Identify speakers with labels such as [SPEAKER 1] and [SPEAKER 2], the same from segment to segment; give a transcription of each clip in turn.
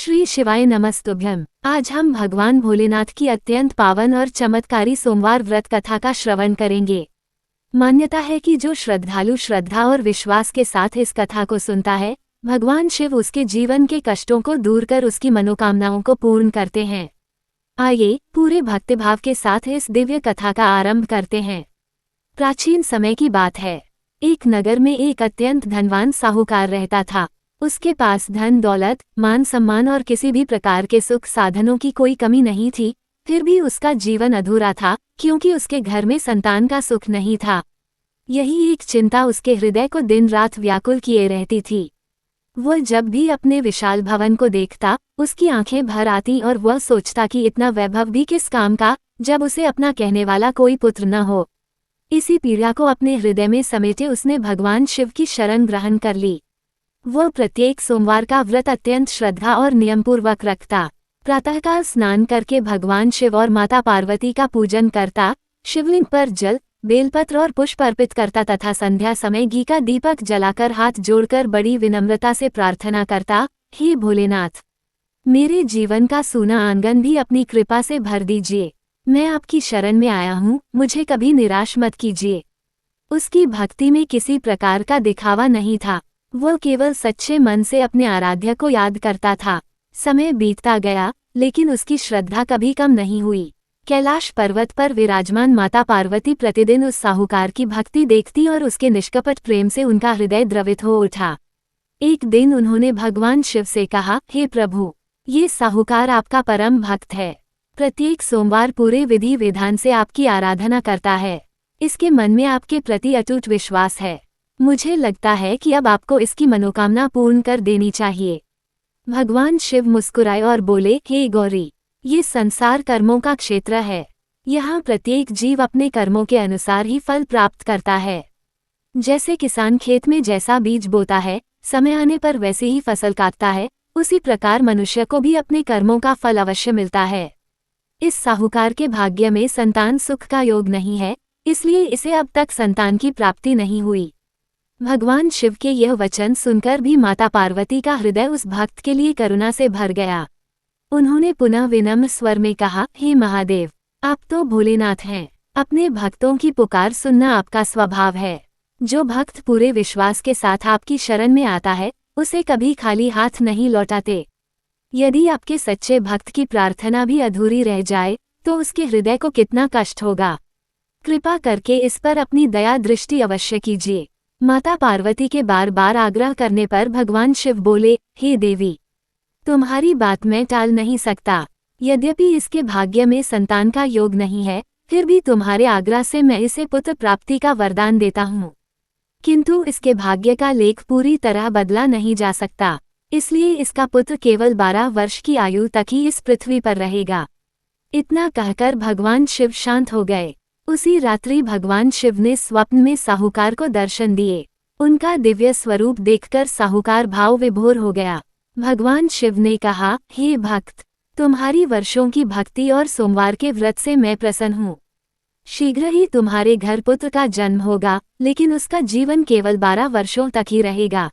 [SPEAKER 1] श्री शिवाय नमस्तुभ्यम। आज हम भगवान भोलेनाथ की अत्यंत पावन और चमत्कारी सोमवार व्रत कथा का श्रवण करेंगे। मान्यता है कि जो श्रद्धालु श्रद्धा और विश्वास के साथ इस कथा को सुनता है, भगवान शिव उसके जीवन के कष्टों को दूर कर उसकी मनोकामनाओं को पूर्ण करते हैं। आइए पूरे भक्तिभाव के साथ इस दिव्य कथा का आरंभ करते हैं। प्राचीन समय की बात है। एक नगर में एक अत्यंत धनवान साहूकार रहता था। उसके पास धन दौलत, मान सम्मान और किसी भी प्रकार के सुख साधनों की कोई कमी नहीं थी। फिर भी उसका जीवन अधूरा था, क्योंकि उसके घर में संतान का सुख नहीं था। यही एक चिंता उसके हृदय को दिन रात व्याकुल किए रहती थी। वह जब भी अपने विशाल भवन को देखता, उसकी आंखें भर आती और वह सोचता कि इतना वैभव भी किस काम का, जब उसे अपना कहने वाला कोई पुत्र न हो। इसी पीड़ा को अपने हृदय में समेटे उसने भगवान शिव की शरण ग्रहण कर ली। वह प्रत्येक सोमवार का व्रत अत्यंत श्रद्धा और नियमपूर्वक रखता। प्रातःकाल स्नान करके भगवान शिव और माता पार्वती का पूजन करता, शिवलिंग पर जल, बेलपत्र और पुष्प अर्पित करता तथा संध्या समय घी का दीपक जलाकर हाथ जोड़कर बड़ी विनम्रता से प्रार्थना करता, हे भोलेनाथ, मेरे जीवन का सूना आंगन भी अपनी कृपा से भर दीजिए। मैं आपकी शरण में आया हूँ, मुझे कभी निराश मत कीजिए। उसकी भक्ति में किसी प्रकार का दिखावा नहीं था। वह केवल सच्चे मन से अपने आराध्य को याद करता था। समय बीतता गया, लेकिन उसकी श्रद्धा कभी कम नहीं हुई। कैलाश पर्वत पर विराजमान माता पार्वती प्रतिदिन उस साहूकार की भक्ति देखती और उसके निष्कपट प्रेम से उनका हृदय द्रवित हो उठा। एक दिन उन्होंने भगवान शिव से कहा, हे प्रभु, ये साहूकार आपका परम भक्त है। प्रत्येक सोमवार पूरे विधि विधान से आपकी आराधना करता है। इसके मन में आपके प्रति अटूट विश्वास है। मुझे लगता है कि अब आपको इसकी मनोकामना पूर्ण कर देनी चाहिए। भगवान शिव मुस्कुराए और बोले, हे गौरी, ये संसार कर्मों का क्षेत्र है। यहाँ प्रत्येक जीव अपने कर्मों के अनुसार ही फल प्राप्त करता है। जैसे किसान खेत में जैसा बीज बोता है, समय आने पर वैसे ही फसल काटता है, उसी प्रकार मनुष्य को भी अपने कर्मों का फल अवश्य मिलता है। इस साहूकार के भाग्य में संतान सुख का योग नहीं है, इसलिए इसे अब तक संतान की प्राप्ति नहीं हुई। भगवान शिव के यह वचन सुनकर भी माता पार्वती का हृदय उस भक्त के लिए करुणा से भर गया। उन्होंने पुनः विनम्र स्वर में कहा, हे महादेव, आप तो भोलेनाथ हैं। अपने भक्तों की पुकार सुनना आपका स्वभाव है। जो भक्त पूरे विश्वास के साथ आपकी शरण में आता है, उसे कभी खाली हाथ नहीं लौटाते। यदि आपके सच्चे भक्त की प्रार्थना भी अधूरी रह जाए, तो उसके हृदय को कितना कष्ट होगा। कृपा करके इस पर अपनी दया दृष्टि अवश्य कीजिए। माता पार्वती के बार बार आग्रह करने पर भगवान शिव बोले, हे देवी, तुम्हारी बात मैं टाल नहीं सकता। यद्यपि इसके भाग्य में संतान का योग नहीं है, फिर भी तुम्हारे आग्रह से मैं इसे पुत्र प्राप्ति का वरदान देता हूँ। किंतु इसके भाग्य का लेख पूरी तरह बदला नहीं जा सकता, इसलिए इसका पुत्र केवल 12 वर्ष की आयु तक ही इस पृथ्वी पर रहेगा। इतना कहकर भगवान शिव शांत हो गए। उसी रात्रि भगवान शिव ने स्वप्न में साहूकार को दर्शन दिए। उनका दिव्य स्वरूप देखकर साहूकार भाव विभोर हो गया। भगवान शिव ने कहा, हे भक्त, तुम्हारी वर्षों की भक्ति और सोमवार के व्रत से मैं प्रसन्न हूँ। शीघ्र ही तुम्हारे घर पुत्र का जन्म होगा, लेकिन उसका जीवन केवल 12 वर्षों तक ही रहेगा।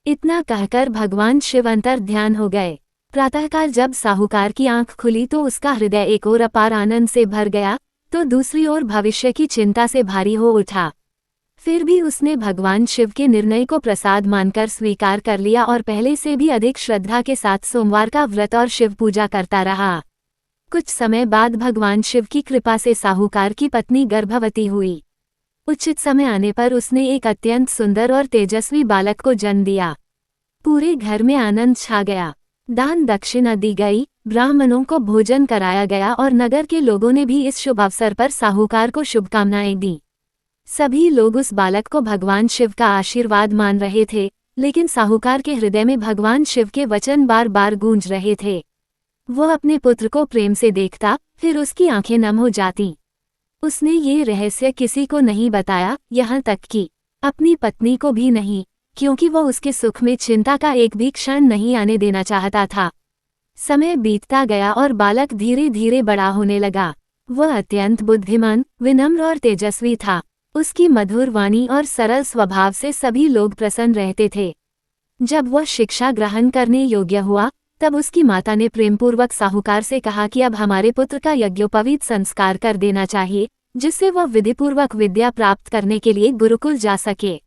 [SPEAKER 1] इतना कहकर भगवान शिव अंतर ध्यान हो गए। प्रातःकाल जब साहूकार की आंख खुली तो उसका हृदय एक ओर अपार आनंद से भर गया, तो दूसरी ओर भविष्य की चिंता से भारी हो उठा। फिर भी उसने भगवान शिव के निर्णय को प्रसाद मानकर स्वीकार कर लिया और पहले से भी अधिक श्रद्धा के साथ सोमवार का व्रत और शिव पूजा करता रहा। कुछ समय बाद भगवान शिव की कृपा से साहूकार की पत्नी गर्भवती हुई। उचित समय आने पर उसने एक अत्यंत सुंदर और तेजस्वी बालक को जन्म दिया। पूरे घर में आनंद छा गया। दान दक्षिणा दी गई, ब्राह्मणों को भोजन कराया गया और नगर के लोगों ने भी इस शुभ अवसर पर साहूकार को शुभकामनाएं दी। सभी लोग उस बालक को भगवान शिव का आशीर्वाद मान रहे थे, लेकिन साहूकार के हृदय में भगवान शिव के वचन बार बार गूंज रहे थे। वह अपने पुत्र को प्रेम से देखता, फिर उसकी आंखें नम हो जातीं। उसने ये रहस्य किसी को नहीं बताया, यहाँ तक कि अपनी पत्नी को भी नहीं, क्योंकि वह उसके सुख में चिंता का एक भी क्षण नहीं आने देना चाहता था। समय बीतता गया और बालक धीरे धीरे बड़ा होने लगा। वह अत्यंत बुद्धिमान, विनम्र और तेजस्वी था। उसकी मधुर वाणी और सरल स्वभाव से सभी लोग प्रसन्न रहते थे। जब वह शिक्षा ग्रहण करने योग्य हुआ, तब उसकी माता ने प्रेमपूर्वक साहूकार से कहा कि अब हमारे पुत्र का यज्ञोपवीत संस्कार कर देना चाहिए, जिससे वह विधिपूर्वक विद्या प्राप्त करने के लिए गुरुकुल जा सके।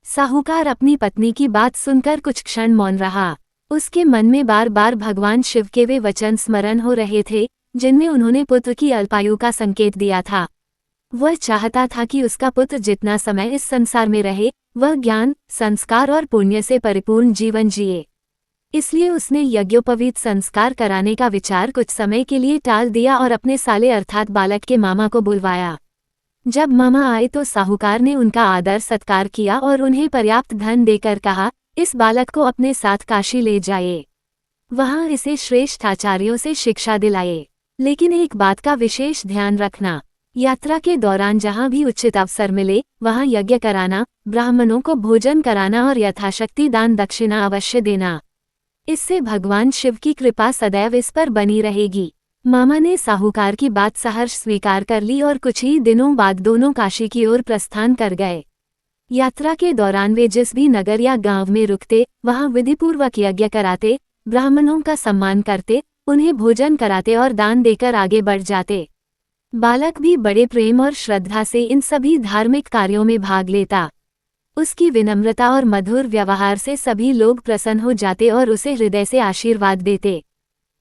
[SPEAKER 1] साहूकार अपनी पत्नी की बात सुनकर कुछ क्षण मौन रहा। उसके मन में बार बार भगवान शिव के वे वचन स्मरण हो रहे थे, जिनमें उन्होंने पुत्र की अल्पायु का संकेत दिया था। वह चाहता था कि उसका पुत्र जितना समय इस संसार में रहे, वह ज्ञान, संस्कार और पुण्य से परिपूर्ण जीवन जिए। इसलिए उसने यज्ञोपवीत संस्कार कराने का विचार कुछ समय के लिए टाल दिया और अपने साले अर्थात बालक के मामा को बुलवाया। जब मामा आए तो साहूकार ने उनका आदर सत्कार किया और उन्हें पर्याप्त धन देकर कहा, इस बालक को अपने साथ काशी ले जाए, वहां इसे श्रेष्ठ आचार्यों से शिक्षा दिलाए। लेकिन एक बात का विशेष ध्यान रखना, यात्रा के दौरान जहां भी उचित अवसर मिले वहां यज्ञ कराना, ब्राह्मणों को भोजन कराना और यथाशक्ति दान दक्षिणा अवश्य देना। इससे भगवान शिव की कृपा सदैव इस पर बनी रहेगी। मामा ने साहूकार की बात सहर्ष स्वीकार कर ली और कुछ ही दिनों बाद दोनों काशी की ओर प्रस्थान कर गए। यात्रा के दौरान वे जिस भी नगर या गांव में रुकते, वहां विधिपूर्वक यज्ञ कराते, ब्राह्मणों का सम्मान करते, उन्हें भोजन कराते और दान देकर आगे बढ़ जाते। बालक भी बड़े प्रेम और श्रद्धा से इन सभी धार्मिक कार्यों में भाग लेता। उसकी विनम्रता और मधुर व्यवहार से सभी लोग प्रसन्न हो जाते और उसे हृदय से आशीर्वाद देते।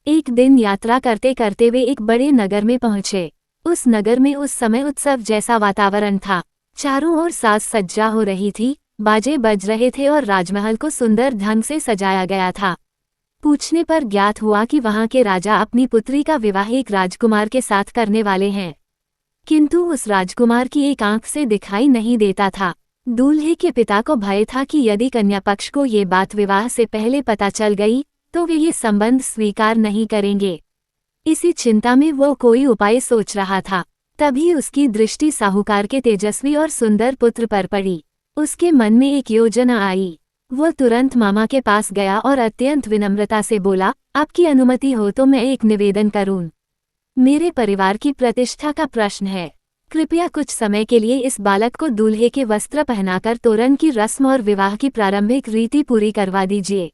[SPEAKER 1] एक दिन यात्रा करते करते वे एक बड़े नगर में पहुंचे। उस नगर में उस समय उत्सव जैसा वातावरण था। चारों ओर साज सज्जा हो रही थी, बाजे बज रहे थे और राजमहल को सुंदर ढंग से सजाया गया था। पूछने पर ज्ञात हुआ कि वहां के राजा अपनी पुत्री का विवाह एक राजकुमार के साथ करने वाले हैं, किंतु उस राजकुमार की एक आंख से दिखाई नहीं देता था। दूल्हे के पिता को भय था कि यदि कन्या पक्ष को ये बात विवाह से पहले पता चल गई तो वे ये संबंध स्वीकार नहीं करेंगे। इसी चिंता में वो कोई उपाय सोच रहा था। तभी उसकी दृष्टि साहूकार के तेजस्वी और सुंदर पुत्र पर पड़ी। उसके मन में एक योजना आई। वो तुरंत मामा के पास गया और अत्यंत विनम्रता से बोला, आपकी अनुमति हो तो मैं एक निवेदन करूं। मेरे परिवार की प्रतिष्ठा का प्रश्न है। कृपया कुछ समय के लिए इस बालक को दूल्हे के वस्त्र पहनाकर तोरण की रस्म और विवाह की प्रारंभिक रीति पूरी करवा दीजिए।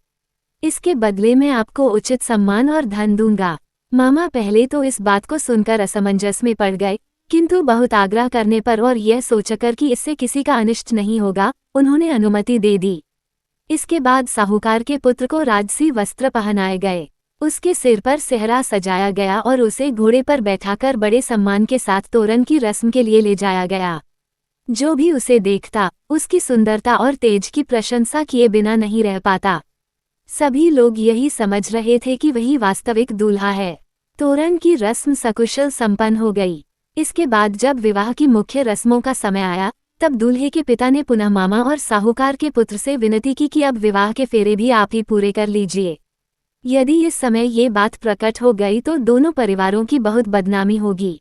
[SPEAKER 1] इसके बदले में आपको उचित सम्मान और धन दूंगा। मामा पहले तो इस बात को सुनकर असमंजस में पड़ गए, किंतु बहुत आग्रह करने पर और यह सोचकर कि इससे किसी का अनिष्ट नहीं होगा, उन्होंने अनुमति दे दी। इसके बाद साहूकार के पुत्र को राजसी वस्त्र पहनाए गए। उसके सिर पर सेहरा सजाया गया और उसे घोड़े पर बैठाकर बड़े सम्मान के साथ तोरण की रस्म के लिए ले जाया गया। जो भी उसे देखता, उसकी सुंदरता और तेज की प्रशंसा किए बिना नहीं रह पाता। सभी लोग यही समझ रहे थे कि वही वास्तविक दूल्हा है। तोरण की रस्म सकुशल संपन्न हो गई। इसके बाद जब विवाह की मुख्य रस्मों का समय आया, तब दूल्हे के पिता ने पुनः मामा और साहूकार के पुत्र से विनती की कि अब विवाह के फेरे भी आप ही पूरे कर लीजिए। यदि इस समय ये बात प्रकट हो गई तो दोनों परिवारों की बहुत बदनामी होगी।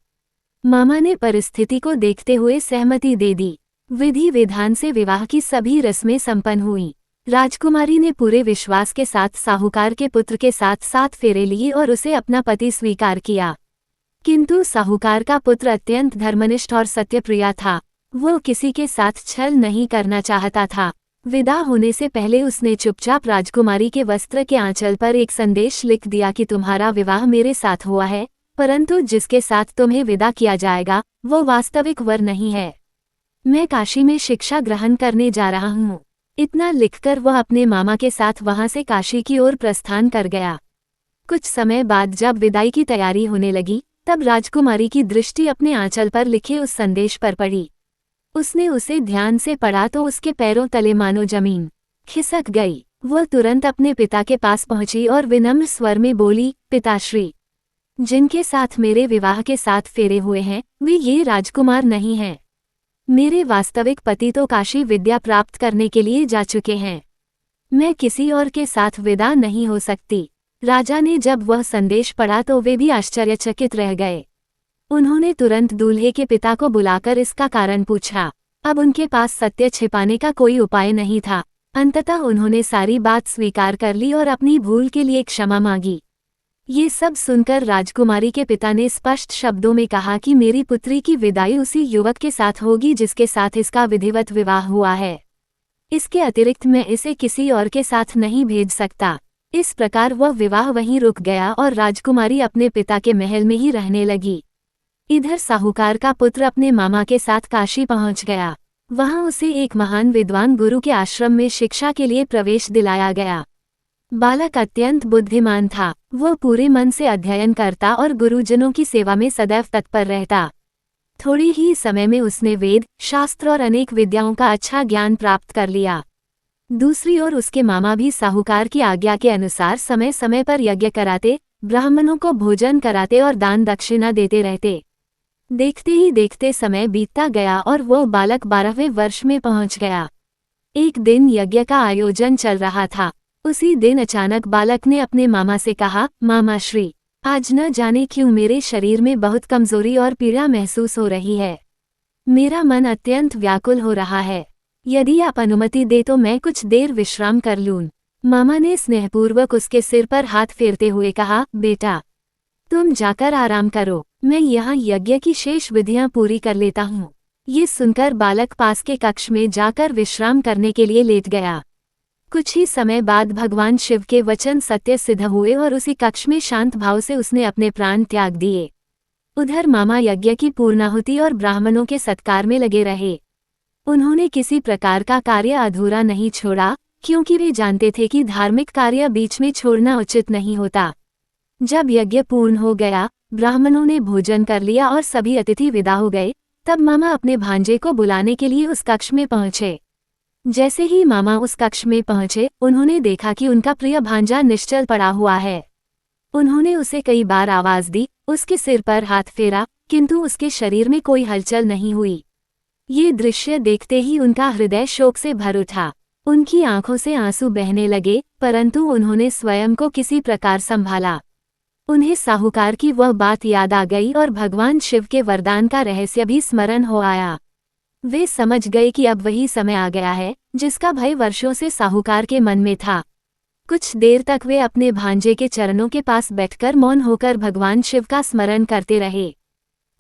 [SPEAKER 1] मामा ने परिस्थिति को देखते हुए सहमति दे दी। विधि विधान से विवाह की सभी रस्में संपन्न हुईं। राजकुमारी ने पूरे विश्वास के साथ साहूकार के पुत्र के साथ 7 फेरे लिए और उसे अपना पति स्वीकार किया। किंतु साहूकार का पुत्र अत्यंत धर्मनिष्ठ और सत्यप्रिय था। वो किसी के साथ छल नहीं करना चाहता था। विदा होने से पहले उसने चुपचाप राजकुमारी के वस्त्र के आंचल पर एक संदेश लिख दिया कि तुम्हारा विवाह मेरे साथ हुआ है, परंतु जिसके साथ तुम्हें विदा किया जाएगा वो वास्तविक वर नहीं है। मैं काशी में शिक्षा ग्रहण करने जा रहा हूँ। इतना लिखकर वह अपने मामा के साथ वहां से काशी की ओर प्रस्थान कर गया। कुछ समय बाद जब विदाई की तैयारी होने लगी, तब राजकुमारी की दृष्टि अपने आंचल पर लिखे उस संदेश पर पड़ी। उसने उसे ध्यान से पढ़ा तो उसके पैरों तले मानो जमीन खिसक गई। वह तुरंत अपने पिता के पास पहुंची और विनम्र स्वर में बोली, पिताश्री, जिनके साथ मेरे विवाह के 7 फेरे हुए हैं वे ये राजकुमार नहीं हैं। मेरे वास्तविक पति तो काशी विद्या प्राप्त करने के लिए जा चुके हैं। मैं किसी और के साथ विदा नहीं हो सकती। राजा ने जब वह संदेश पढ़ा तो वे भी आश्चर्यचकित रह गए। उन्होंने तुरंत दूल्हे के पिता को बुलाकर इसका कारण पूछा। अब उनके पास सत्य छिपाने का कोई उपाय नहीं था। अंततः उन्होंने सारी बात स्वीकार कर ली और अपनी भूल के लिए क्षमा मांगी। ये सब सुनकर राजकुमारी के पिता ने स्पष्ट शब्दों में कहा कि मेरी पुत्री की विदाई उसी युवक के साथ होगी जिसके साथ इसका विधिवत विवाह हुआ है। इसके अतिरिक्त मैं इसे किसी और के साथ नहीं भेज सकता। इस प्रकार वह विवाह वहीं रुक गया और राजकुमारी अपने पिता के महल में ही रहने लगी। इधर साहूकार का पुत्र अपने मामा के साथ काशी पहुंच गया। वहां उसे एक महान विद्वान गुरु के आश्रम में शिक्षा के लिए प्रवेश दिलाया गया। बालक अत्यंत बुद्धिमान था। वह पूरे मन से अध्ययन करता और गुरुजनों की सेवा में सदैव तत्पर रहता। थोड़ी ही समय में उसने वेद, शास्त्र और अनेक विद्याओं का अच्छा ज्ञान प्राप्त कर लिया। दूसरी ओर उसके मामा भी साहूकार की आज्ञा के अनुसार समय समय पर यज्ञ कराते, ब्राह्मणों को भोजन कराते और दान दक्षिणा देते रहते। देखते ही देखते समय बीतता गया और वह बालक 12वें वर्ष में पहुंच गया। एक दिन यज्ञ का आयोजन चल रहा था। उसी दिन अचानक बालक ने अपने मामा से कहा, मामा श्री, आज न जाने क्यों मेरे शरीर में बहुत कमजोरी और पीड़ा महसूस हो रही है। मेरा मन अत्यंत व्याकुल हो रहा है। यदि आप अनुमति दे तो मैं कुछ देर विश्राम कर लूं। मामा ने स्नेहपूर्वक उसके सिर पर हाथ फेरते हुए कहा, बेटा, तुम जाकर आराम करो, मैं यहाँ यज्ञ की शेष विधियां पूरी कर लेता हूँ। ये सुनकर बालक पास के कक्ष में जाकर विश्राम करने के लिए लेट गया। कुछ ही समय बाद भगवान शिव के वचन सत्य सिद्ध हुए और उसी कक्ष में शांत भाव से उसने अपने प्राण त्याग दिए। उधर मामा यज्ञ की पूर्णाहुति और ब्राह्मणों के सत्कार में लगे रहे। उन्होंने किसी प्रकार का कार्य अधूरा नहीं छोड़ा, क्योंकि वे जानते थे कि धार्मिक कार्य बीच में छोड़ना उचित नहीं होता। जब यज्ञ पूर्ण हो गया, ब्राह्मणों ने भोजन कर लिया और सभी अतिथि विदा हो गए, तब मामा अपने भांजे को बुलाने के लिए उस कक्ष में पहुंचे। जैसे ही मामा उस कक्ष में पहुंचे, उन्होंने देखा कि उनका प्रिय भांजा निश्चल पड़ा हुआ है। उन्होंने उसे कई बार आवाज दी, उसके सिर पर हाथ फेरा, किंतु उसके शरीर में कोई हलचल नहीं हुई। ये दृश्य देखते ही उनका हृदय शोक से भर उठा। उनकी आंखों से आंसू बहने लगे, परंतु उन्होंने स्वयं को किसी प्रकार संभाला। उन्हें साहूकार की वह बात याद आ गई और भगवान शिव के वरदान का रहस्य भी स्मरण हो आया। वे समझ गए कि अब वही समय आ गया है जिसका भय वर्षों से साहूकार के मन में था। कुछ देर तक वे अपने भांजे के चरणों के पास बैठकर मौन होकर भगवान शिव का स्मरण करते रहे।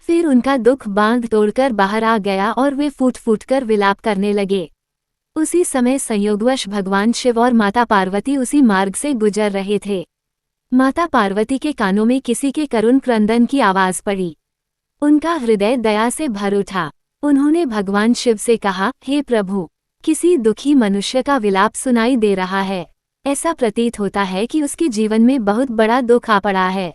[SPEAKER 1] फिर उनका दुख बांध तोड़कर बाहर आ गया और वे फूट फूट कर विलाप करने लगे। उसी समय संयोगवश भगवान शिव और माता पार्वती उसी मार्ग से गुजर रहे थे। माता पार्वती के कानों में किसी के करुण क्रंदन की आवाज पड़ी। उनका हृदय दया से भर उठा। उन्होंने भगवान शिव से कहा, हे प्रभु, किसी दुखी मनुष्य का विलाप सुनाई दे रहा है। ऐसा प्रतीत होता है कि उसके जीवन में बहुत बड़ा दुख आ पड़ा है।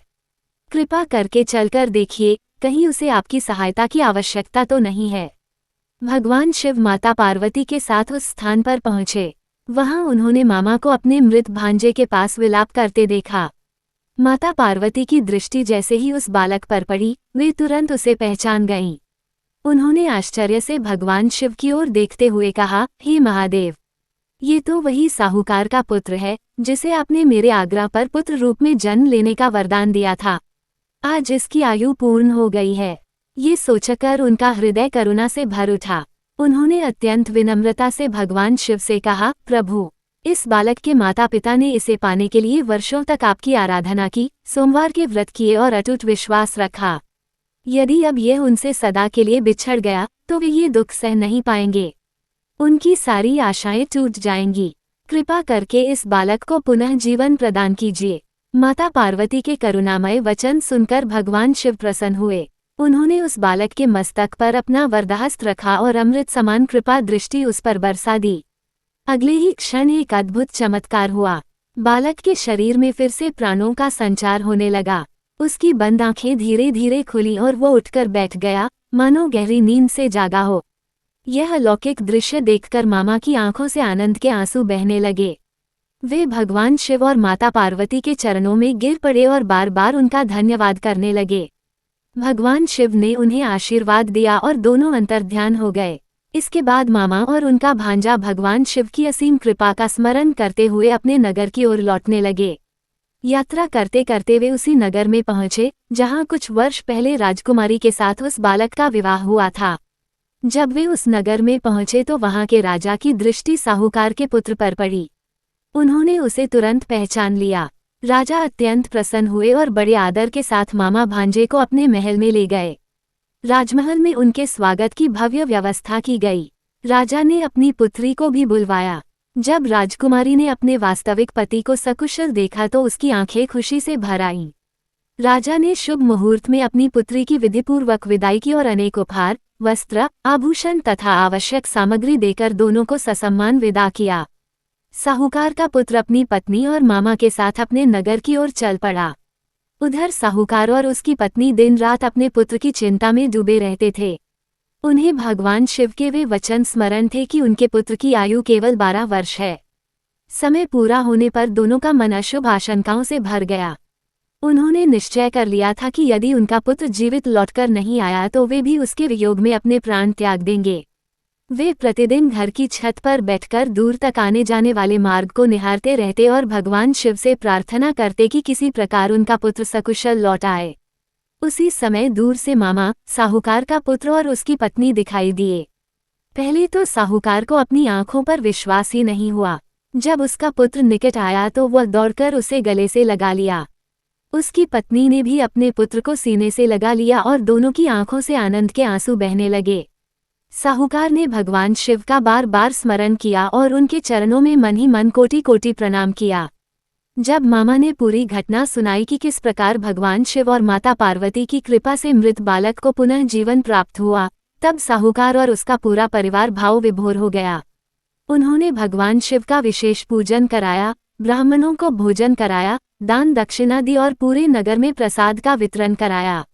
[SPEAKER 1] कृपा करके चलकर देखिए, कहीं उसे आपकी सहायता की आवश्यकता तो नहीं है। भगवान शिव माता पार्वती के साथ उस स्थान पर पहुंचे। वहां उन्होंने मामा को अपने मृत भांजे के पास विलाप करते देखा। माता पार्वती की दृष्टि जैसे ही उस बालक पर पड़ी, वे तुरंत उसे पहचान गईं। उन्होंने आश्चर्य से भगवान शिव की ओर देखते हुए कहा, हे महादेव, ये तो वही साहूकार का पुत्र है जिसे आपने मेरे आज्ञा पर पुत्र रूप में जन्म लेने का वरदान दिया था। आज इसकी आयु पूर्ण हो गई है। ये सोचकर उनका हृदय करुणा से भर उठा। उन्होंने अत्यंत विनम्रता से भगवान शिव से कहा, प्रभु, इस बालक के माता पिता ने इसे पाने के लिए वर्षों तक आपकी आराधना की, सोमवार के व्रत किए और अटूट विश्वास रखा। यदि अब यह उनसे सदा के लिए बिछड़ गया तो वे ये दुख सह नहीं पाएंगे। उनकी सारी आशाएं टूट जाएंगी। कृपा करके इस बालक को पुनः जीवन प्रदान कीजिए। माता पार्वती के करुणामय वचन सुनकर भगवान शिव प्रसन्न हुए। उन्होंने उस बालक के मस्तक पर अपना वरदहस्त रखा और अमृत समान कृपा दृष्टि उस पर बरसा दी। अगले ही क्षण एक अद्भुत चमत्कार हुआ। बालक के शरीर में फिर से प्राणों का संचार होने लगा। उसकी बंद आंखें धीरे धीरे खुली और वो उठकर बैठ गया, मानो गहरी नींद से जागा हो। यह अलौकिक दृश्य देखकर मामा की आंखों से आनंद के आंसू बहने लगे। वे भगवान शिव और माता पार्वती के चरणों में गिर पड़े और बार बार उनका धन्यवाद करने लगे। भगवान शिव ने उन्हें आशीर्वाद दिया और दोनों अंतर्ध्यान हो गए। इसके बाद मामा और उनका भांजा भगवान शिव की असीम कृपा का स्मरण करते हुए अपने नगर की ओर लौटने लगे। यात्रा करते करते वे उसी नगर में पहुंचे जहां कुछ वर्ष पहले राजकुमारी के साथ उस बालक का विवाह हुआ था। जब वे उस नगर में पहुंचे तो वहां के राजा की दृष्टि साहूकार के पुत्र पर पड़ी। उन्होंने उसे तुरंत पहचान लिया। राजा अत्यंत प्रसन्न हुए और बड़े आदर के साथ मामा भांजे को अपने महल में ले गए। राजमहल में उनके स्वागत की भव्य व्यवस्था की गई। राजा ने अपनी पुत्री को भी बुलवाया। जब राजकुमारी ने अपने वास्तविक पति को सकुशल देखा तो उसकी आंखें खुशी से भर आईं। राजा ने शुभ मुहूर्त में अपनी पुत्री की विधिपूर्वक विदाई की और अनेक उपहार, वस्त्र, आभूषण तथा आवश्यक सामग्री देकर दोनों को ससम्मान विदा किया। साहूकार का पुत्र अपनी पत्नी और मामा के साथ अपने नगर की ओर चल पड़ा। उधर साहूकार और उसकी पत्नी दिन रात अपने पुत्र की चिंता में डूबे रहते थे। उन्हें भगवान शिव के वे वचन स्मरण थे कि उनके पुत्र की आयु केवल 12 वर्ष है। समय पूरा होने पर दोनों का मन अशुभ आशंकाओं से भर गया। उन्होंने निश्चय कर लिया था कि यदि उनका पुत्र जीवित लौटकर नहीं आया तो वे भी उसके वियोग में अपने प्राण त्याग देंगे। वे प्रतिदिन घर की छत पर बैठकर दूर तक आने जाने वाले मार्ग को निहारते रहते और भगवान शिव से प्रार्थना करते कि किसी प्रकार उनका पुत्र सकुशल लौट आए। उसी समय दूर से मामा, साहूकार का पुत्र और उसकी पत्नी दिखाई दिए। पहले तो साहूकार को अपनी आंखों पर विश्वास ही नहीं हुआ। जब उसका पुत्र निकट आया तो वह दौड़कर उसे गले से लगा लिया। उसकी पत्नी ने भी अपने पुत्र को सीने से लगा लिया और दोनों की आंखों से आनंद के आंसू बहने लगे। साहूकार ने भगवान शिव का बार बार स्मरण किया और उनके चरणों में मन ही मन कोटि कोटि प्रणाम किया। जब मामा ने पूरी घटना सुनाई कि किस प्रकार भगवान शिव और माता पार्वती की कृपा से मृत बालक को पुनः जीवन प्राप्त हुआ, तब साहूकार और उसका पूरा परिवार भाव विभोर हो गया। उन्होंने भगवान शिव का विशेष पूजन कराया, ब्राह्मणों को भोजन कराया, दान दक्षिणा दी और पूरे नगर में प्रसाद का वितरण कराया।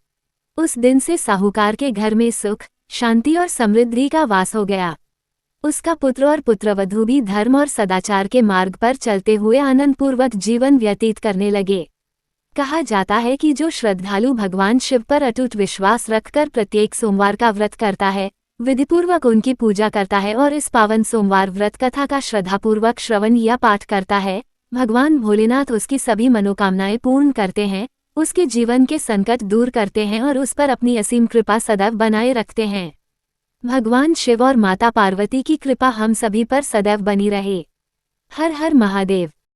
[SPEAKER 1] उस दिन से साहूकार के घर में सुख, शांति और समृद्धि का वास हो गया। उसका पुत्र और पुत्रवधू भी धर्म और सदाचार के मार्ग पर चलते हुए आनंदपूर्वक जीवन व्यतीत करने लगे। कहा जाता है कि जो श्रद्धालु भगवान शिव पर अटूट विश्वास रखकर प्रत्येक सोमवार का व्रत करता है, विधिपूर्वक उनकी पूजा करता है और इस पावन सोमवार व्रत कथा का श्रद्धापूर्वक श्रवण या पाठ करता है, भगवान भोलेनाथ उसकी सभी मनोकामनाएं पूर्ण करते हैं, उसके जीवन के संकट दूर करते हैं और उस पर अपनी असीम कृपा सदैव बनाए रखते हैं। भगवान शिव और माता पार्वती की कृपा हम सभी पर सदैव बनी रहे। हर हर महादेव।